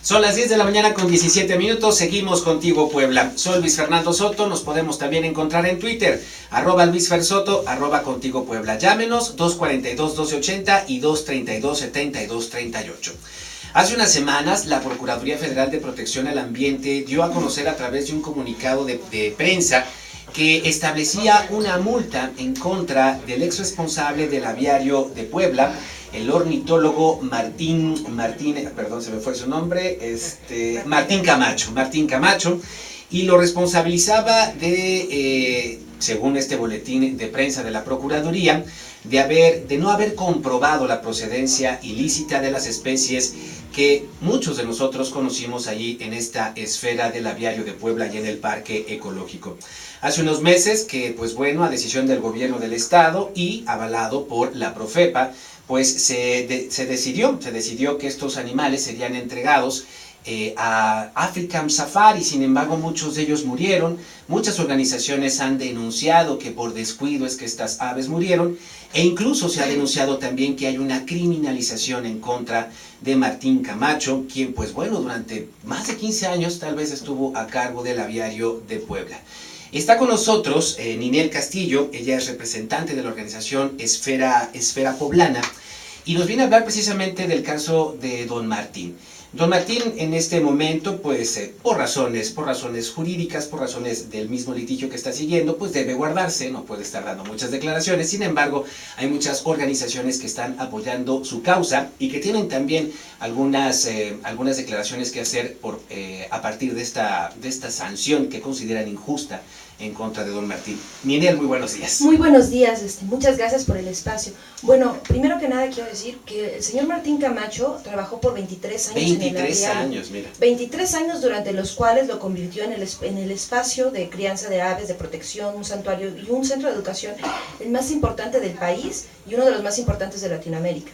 Son las 10 de la mañana con 17 minutos, seguimos contigo Puebla. Soy Luis Fernando Soto, nos podemos también encontrar en Twitter, @LuisFerSoto, @Contigo Puebla. Llámenos 242-1280 y 232-7238. Hace unas semanas, la Procuraduría Federal de Protección al Ambiente dio a conocer a través de un comunicado de prensa que establecía una multa en contra del ex responsable del aviario de Puebla, el ornitólogo Martín Camacho, y lo responsabilizaba de, según este boletín de prensa de la Procuraduría, de no haber comprobado la procedencia ilícita de las especies que muchos de nosotros conocimos allí en esta esfera del aviario de Puebla y en el parque ecológico. Hace unos meses que, pues bueno, a decisión del gobierno del estado y avalado por la Profepa, pues se decidió que estos animales serían entregados a African Safari. Sin embargo, muchos de ellos murieron. Muchas organizaciones han denunciado que por descuido es que estas aves murieron, e incluso se ha denunciado también que hay una criminalización en contra de Martín Camacho, quien, pues bueno, durante más de 15 años tal vez estuvo a cargo del aviario de Puebla. Está con nosotros Ninel Castillo, ella es representante de la organización Esfera Poblana, y nos viene a hablar precisamente del caso de Don Martín. Don Martín en este momento, pues por razones jurídicas, por razones del mismo litigio que está siguiendo, pues debe guardarse, no puede estar dando muchas declaraciones. Sin embargo, hay muchas organizaciones que están apoyando su causa y que tienen también algunas declaraciones que hacer a partir de esta sanción que consideran injusta en contra de Don Martín. Ninel, muy buenos días. Muy buenos días, muchas gracias por el espacio. Bueno, primero que nada quiero decir que el señor Martín Camacho trabajó por 23 años 23 años, mira. 23 años durante los cuales lo convirtió en el espacio de crianza de aves, de protección, un santuario y un centro de educación, el más importante del país y uno de los más importantes de Latinoamérica.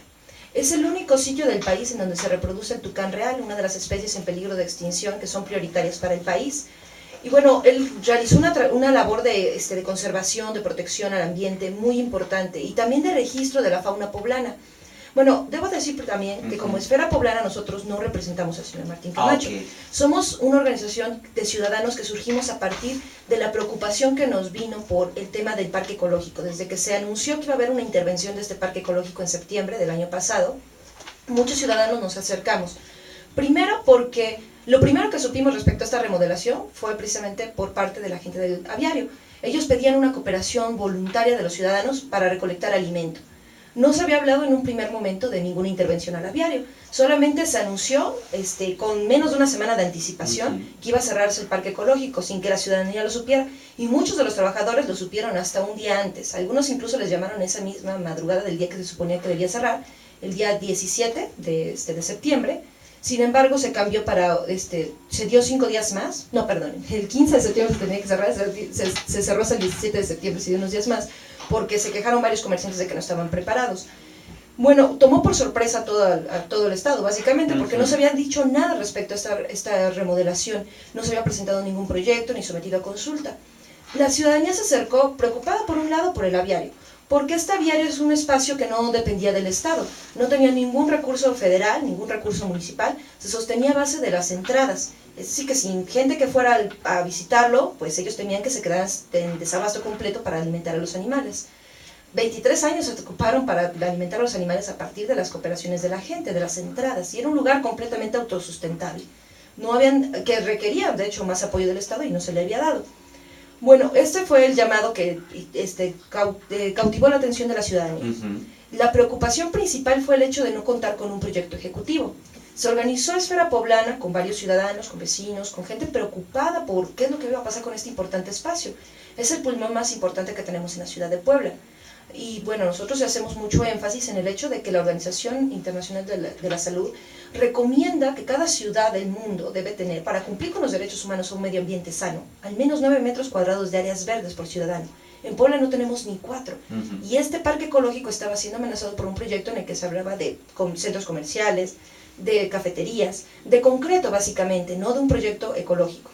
Es el único sitio del país en donde se reproduce el tucán real, una de las especies en peligro de extinción que son prioritarias para el país. Y bueno, él realizó una labor de conservación, de protección al ambiente muy importante y también de registro de la fauna poblana. Bueno, debo decir también que como Esfera Poblana nosotros no representamos al señor Martín Camacho. Somos una organización de ciudadanos que surgimos a partir de la preocupación que nos vino por el tema del parque ecológico. Desde que se anunció que iba a haber una intervención de este parque ecológico en septiembre del año pasado, muchos ciudadanos nos acercamos. Primero porque lo primero que supimos respecto a esta remodelación fue precisamente por parte de la gente del aviario. Ellos pedían una cooperación voluntaria de los ciudadanos para recolectar alimento. No se había hablado en un primer momento de ninguna intervención al aviario, solamente se anunció con menos de una semana de anticipación que iba a cerrarse el parque ecológico sin que la ciudadanía lo supiera, y muchos de los trabajadores lo supieron hasta un día antes. Algunos incluso les llamaron esa misma madrugada del día que se suponía que debía cerrar, el día 17 de septiembre. Sin embargo, se cambió se dio 5 días más, no, perdón, el 15 de septiembre se tenía que cerrar, se cerró hasta el 17 de septiembre, se dio unos días más, porque se quejaron varios comerciantes de que no estaban preparados. Bueno, tomó por sorpresa a todo el estado, básicamente, porque no se había dicho nada respecto a esta remodelación, no se había presentado ningún proyecto ni sometido a consulta. La ciudadanía se acercó preocupada por un lado por el aviario, porque este aviario es un espacio que no dependía del Estado, no tenía ningún recurso federal, ningún recurso municipal, se sostenía a base de las entradas. Es decir, que sin gente que fuera a visitarlo, pues ellos tenían que se quedar en desabasto completo para alimentar a los animales. 23 años se ocuparon para alimentar a los animales a partir de las cooperaciones de la gente, de las entradas, y era un lugar completamente autosustentable. Que requería, de hecho, más apoyo del Estado y no se le había dado. Bueno, este fue el llamado que cautivó la atención de la ciudadanía. La preocupación principal fue el hecho de no contar con un proyecto ejecutivo. Se organizó Esfera Poblana con varios ciudadanos, con vecinos, con gente preocupada por qué es lo que iba a pasar con este importante espacio. Es el pulmón más importante que tenemos en la ciudad de Puebla. Y bueno, nosotros hacemos mucho énfasis en el hecho de que la Organización Internacional de la Salud recomienda que cada ciudad del mundo debe tener, para cumplir con los derechos humanos a un medio ambiente sano, al menos 9 metros cuadrados de áreas verdes por ciudadano. En Puebla no tenemos ni 4. Y este parque ecológico estaba siendo amenazado por un proyecto en el que se hablaba de centros comerciales, de cafeterías, de concreto básicamente, no de un proyecto ecológico.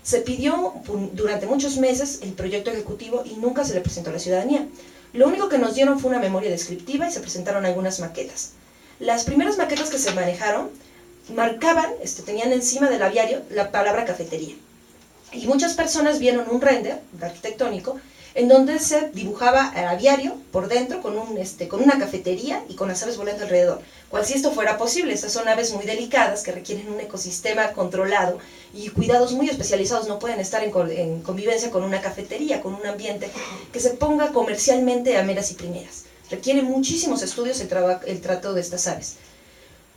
Se pidió durante muchos meses el proyecto ejecutivo y nunca se le presentó a la ciudadanía. Lo único que nos dieron fue una memoria descriptiva y se presentaron algunas maquetas. Las primeras maquetas que se manejaron marcaban, tenían encima del aviario la palabra cafetería. Y muchas personas vieron un render arquitectónico en donde se dibujaba el aviario por dentro con una cafetería y con las aves volando alrededor. Cual si esto fuera posible, estas son aves muy delicadas que requieren un ecosistema controlado y cuidados muy especializados, no pueden estar en convivencia con una cafetería, con un ambiente que se ponga comercialmente a meras y primeras. Requiere muchísimos estudios el trato de estas aves.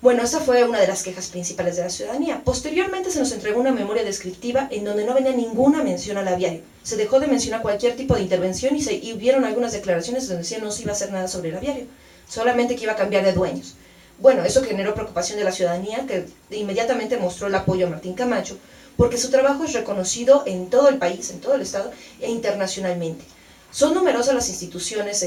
Bueno, esa fue una de las quejas principales de la ciudadanía. Posteriormente se nos entregó una memoria descriptiva en donde no venía ninguna mención al aviario. Se dejó de mencionar cualquier tipo de intervención y hubieron algunas declaraciones donde decían no se iba a hacer nada sobre el aviario, solamente que iba a cambiar de dueños. Bueno, eso generó preocupación de la ciudadanía, que inmediatamente mostró el apoyo a Martín Camacho, porque su trabajo es reconocido en todo el país, en todo el estado e internacionalmente. Son numerosas las instituciones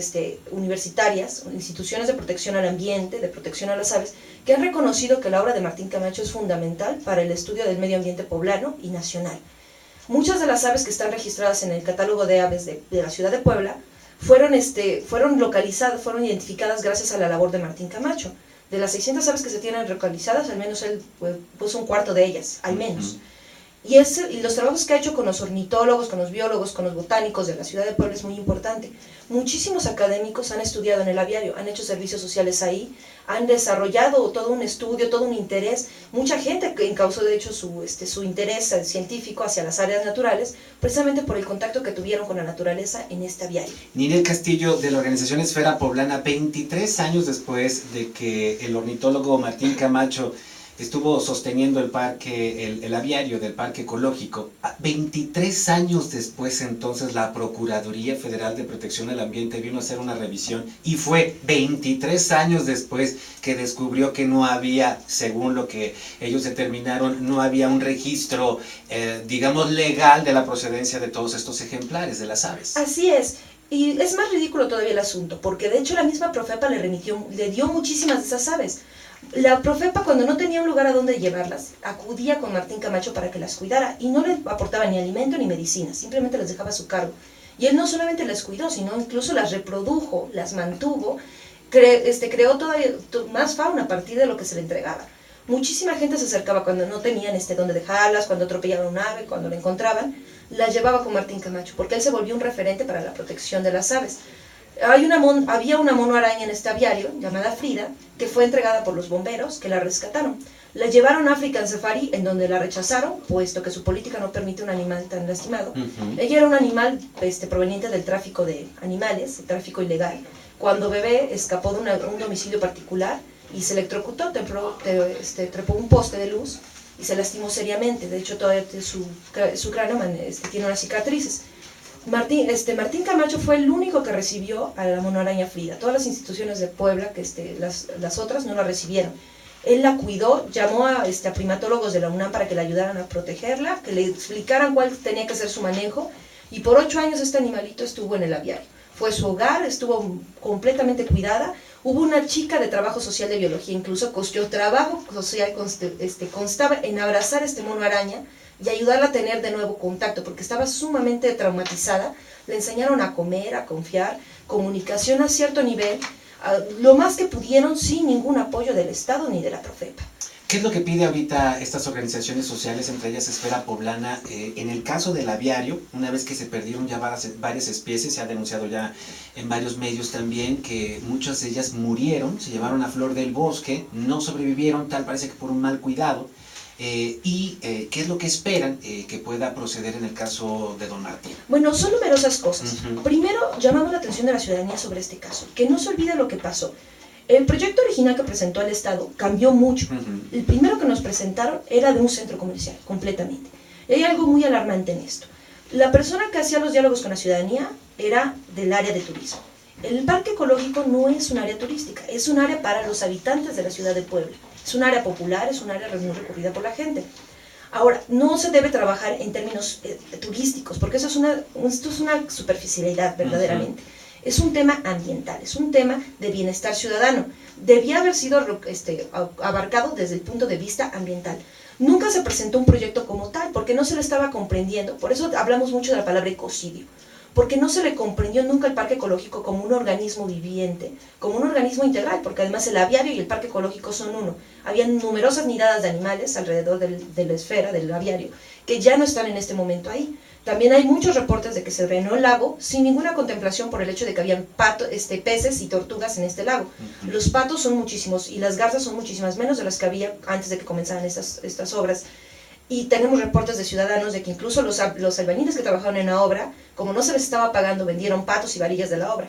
universitarias, instituciones de protección al ambiente, de protección a las aves, que han reconocido que la obra de Martín Camacho es fundamental para el estudio del medio ambiente poblano y nacional. Muchas de las aves que están registradas en el catálogo de aves de la ciudad de Puebla fueron localizadas, fueron identificadas gracias a la labor de Martín Camacho. De las 600 aves que se tienen localizadas, al menos él puso un cuarto de ellas, al menos. Y los trabajos que ha hecho con los ornitólogos, con los biólogos, con los botánicos de la ciudad de Puebla es muy importante. Muchísimos académicos han estudiado en el aviario, han hecho servicios sociales ahí, han desarrollado todo un estudio, todo un interés. Mucha gente que encausó de hecho su interés científico hacia las áreas naturales, precisamente por el contacto que tuvieron con la naturaleza en este aviario. Ninel Castillo, de la organización Esfera Poblana, 23 años después de que el ornitólogo Martín Camacho estuvo sosteniendo el aviario del Parque Ecológico. 23 años después, entonces, la Procuraduría Federal de Protección al Ambiente vino a hacer una revisión y fue 23 años después que descubrió que no había, según lo que ellos determinaron, no había un registro, digamos, legal de la procedencia de todos estos ejemplares de las aves. Así es. Y es más ridículo todavía el asunto, porque de hecho la misma Profepa le dio muchísimas de esas aves. La Profepa, cuando no tenía un lugar a donde llevarlas, acudía con Martín Camacho para que las cuidara y no le aportaba ni alimento ni medicina, simplemente les dejaba a su cargo. Y él no solamente las cuidó, sino incluso las reprodujo, las mantuvo, creó todavía más fauna a partir de lo que se le entregaba. Muchísima gente se acercaba cuando no tenían dónde dejarlas, cuando atropellaban un ave, cuando la encontraban, las llevaba con Martín Camacho, porque él se volvió un referente para la protección de las aves. Había una mono araña en este aviario, llamada Frida, que fue entregada por los bomberos, que la rescataron. La llevaron a African Safari, en donde la rechazaron, puesto que su política no permite un animal tan lastimado. Ella era un animal proveniente del tráfico de animales, el tráfico ilegal. Cuando bebé escapó de un domicilio particular y se electrocutó, trepó un poste de luz y se lastimó seriamente. De hecho, todavía su cráneo tiene unas cicatrices. Martín Camacho fue el único que recibió a la monoaraña Frida. Todas las instituciones de Puebla, las otras no la recibieron. Él la cuidó, llamó a primatólogos de la UNAM para que le ayudaran a protegerla, que le explicaran cuál tenía que ser su manejo, y por 8 años este animalito estuvo en el aviario. Fue su hogar, estuvo completamente cuidada. Hubo una chica de trabajo social de biología, incluso cuyo trabajo social constaba en abrazar a este mono araña y ayudarla a tener de nuevo contacto, porque estaba sumamente traumatizada. Le enseñaron a comer, a confiar, comunicación a cierto nivel, lo más que pudieron, sin ningún apoyo del Estado ni de la Profepa. ¿Qué es lo que pide ahorita estas organizaciones sociales, entre ellas Esfera Poblana? En el caso del aviario, una vez que se perdieron ya varias especies, se ha denunciado ya en varios medios también que muchas de ellas murieron, se llevaron a flor del bosque, no sobrevivieron, tal parece que por un mal cuidado. ¿Qué es lo que esperan que pueda proceder en el caso de don Martín? Bueno, son numerosas cosas. Primero, llamamos la atención de la ciudadanía sobre este caso, que no se olvide lo que pasó. El proyecto original que presentó el Estado cambió mucho. El primero que nos presentaron era de un centro comercial, completamente. Y hay algo muy alarmante en esto. La persona que hacía los diálogos con la ciudadanía era del área de turismo. El parque ecológico no es un área turística, es un área para los habitantes de la ciudad de Puebla. Es un área popular, es un área muy recurrida por la gente. Ahora, no se debe trabajar en términos turísticos, porque esto es una superficialidad verdaderamente. Es un tema ambiental, es un tema de bienestar ciudadano. Debía haber sido abarcado desde el punto de vista ambiental. Nunca se presentó un proyecto como tal, porque no se le estaba comprendiendo. Por eso hablamos mucho de la palabra ecocidio. porque no se le comprendió nunca el parque ecológico como un organismo viviente, como un organismo integral, porque además el aviario y el parque ecológico son uno. Había numerosas nidadas de animales alrededor de la esfera del aviario, que ya no están en este momento ahí. También hay muchos reportes de que se drenó el lago sin ninguna contemplación por el hecho de que habían peces y tortugas en este lago. Los patos son muchísimos y las garzas son muchísimas menos de las que había antes de que comenzaran estas obras. Y tenemos reportes de ciudadanos de que incluso los albañiles que trabajaron en la obra, como no se les estaba pagando, vendieron patos y varillas de la obra.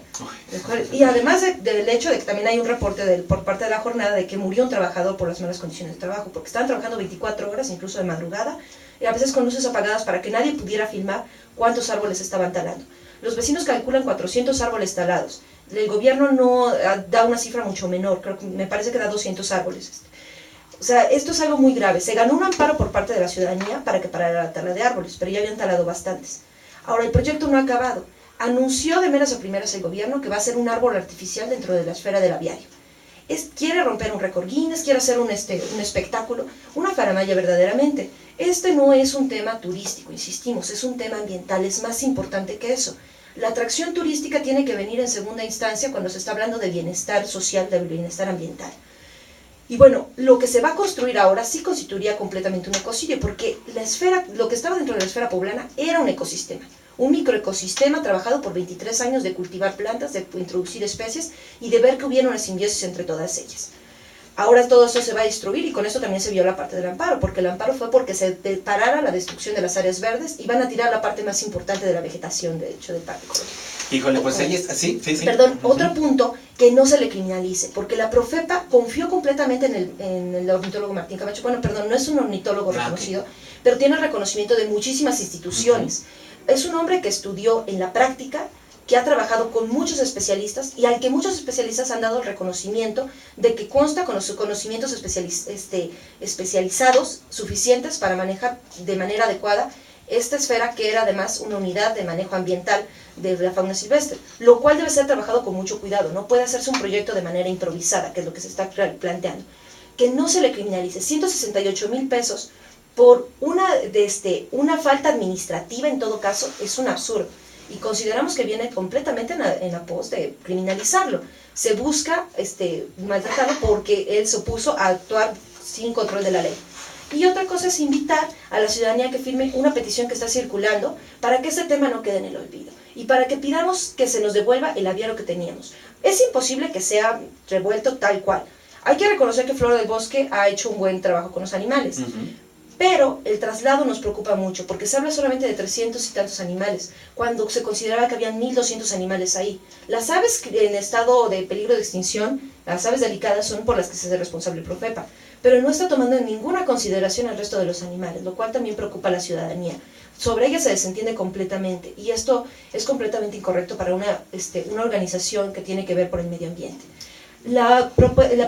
Y además del hecho de que también hay un reporte por parte de la jornada de que murió un trabajador por las malas condiciones de trabajo, porque estaban trabajando 24 horas, incluso de madrugada, y a veces con luces apagadas para que nadie pudiera filmar cuántos árboles estaban talando. Los vecinos calculan 400 árboles talados. El gobierno no da una cifra mucho menor, me parece que da 200 árboles. O sea, esto es algo muy grave. Se ganó un amparo por parte de la ciudadanía para que parara la tala de árboles, pero ya habían talado bastantes. Ahora, el proyecto no ha acabado. Anunció de meras a primeras el gobierno que va a hacer un árbol artificial dentro de la esfera del aviario. Quiere romper un récord Guinness, quiere hacer un espectáculo, una faramalla verdaderamente. Este no es un tema turístico, insistimos, es un tema ambiental, es más importante que eso. La atracción turística tiene que venir en segunda instancia cuando se está hablando de bienestar social, de bienestar ambiental. Y bueno, lo que se va a construir ahora sí constituiría completamente un ecocidio, porque la esfera, lo que estaba dentro de la esfera poblana era un ecosistema, un microecosistema trabajado por 23 años de cultivar plantas, de introducir especies y de ver que hubiera una simbiosis entre todas ellas. Ahora todo eso se va a destruir y con eso también se vio la parte del amparo, porque el amparo fue porque se parara la destrucción de las áreas verdes y van a tirar la parte más importante de la vegetación, de hecho, del parque ecológico. Híjole, pues ahí está, sí. Perdón, otro punto, que no se le criminalice, porque la Profepa confió completamente en el ornitólogo Martín Camacho. Bueno, perdón, no es un ornitólogo reconocido, pero tiene el reconocimiento de muchísimas instituciones. Es un hombre que estudió en la práctica, que ha trabajado con muchos especialistas y al que muchos especialistas han dado el reconocimiento de que consta con los conocimientos especializados suficientes para manejar de manera adecuada esta esfera, que era además una unidad de manejo ambiental de la fauna silvestre, lo cual debe ser trabajado con mucho cuidado. No puede hacerse un proyecto de manera improvisada, que es lo que se está planteando. Que no se le criminalice. 168,000 pesos por una falta administrativa, en todo caso, es un absurdo. Y consideramos que viene completamente en la pos de criminalizarlo. Se busca maltratarlo porque él se opuso a actuar sin control de la ley. Y otra cosa es invitar a la ciudadanía que firme una petición que está circulando para que este tema no quede en el olvido y para que pidamos que se nos devuelva el aviario que teníamos. Es imposible que sea revuelto tal cual. Hay que reconocer que Flora del Bosque ha hecho un buen trabajo con los animales. Pero el traslado nos preocupa mucho, porque se habla solamente de 300 y tantos animales, cuando se consideraba que habían 1.200 animales ahí. Las aves en estado de peligro de extinción, las aves delicadas, son por las que se hace responsable el Profepa, pero no está tomando en ninguna consideración al resto de los animales, lo cual también preocupa a la ciudadanía. Sobre ella se desentiende completamente, y esto es completamente incorrecto para una organización que tiene que ver por el medio ambiente. La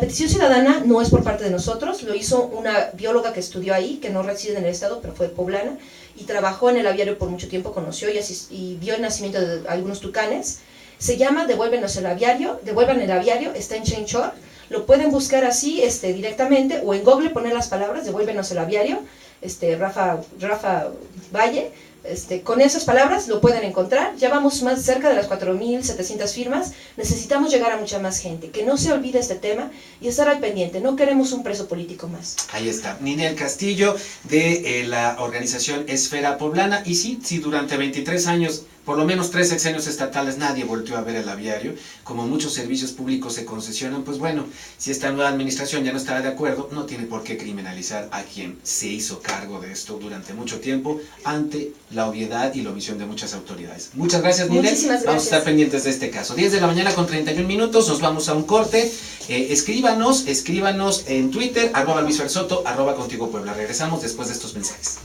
petición ciudadana no es por parte de nosotros, lo hizo una bióloga que estudió ahí, que no reside en el estado, pero fue poblana, y trabajó en el aviario por mucho tiempo, conoció y vio el nacimiento de algunos tucanes. Se llama Devuélvenos el aviario, Devuelvan el aviario, está en Change.org, lo pueden buscar así directamente, o en Google poner las palabras, Devuélvenos el aviario, Rafa Valle. Con esas palabras lo pueden encontrar. Ya vamos más cerca de las 4.700 firmas. Necesitamos llegar a mucha más gente. Que no se olvide este tema y estar al pendiente. No queremos un preso político más. Ahí está, Ninel Castillo, de la organización Esfera Poblana. Y sí, durante 23 años, por lo menos 3 sexenios estatales, nadie volvió a ver el aviario. Como muchos servicios públicos se concesionan, pues bueno, si esta nueva administración ya no estará de acuerdo, no tiene por qué criminalizar a quien se hizo cargo de esto durante mucho tiempo, ante la obviedad y la omisión de muchas autoridades. Muchas gracias, Ninel. Muchísimas gracias. Vamos a estar pendientes de este caso. 10 de la mañana con 31 minutos, nos vamos a un corte. Escríbanos en Twitter, @LuisFerSoto, @ContigoPuebla. Regresamos después de estos mensajes.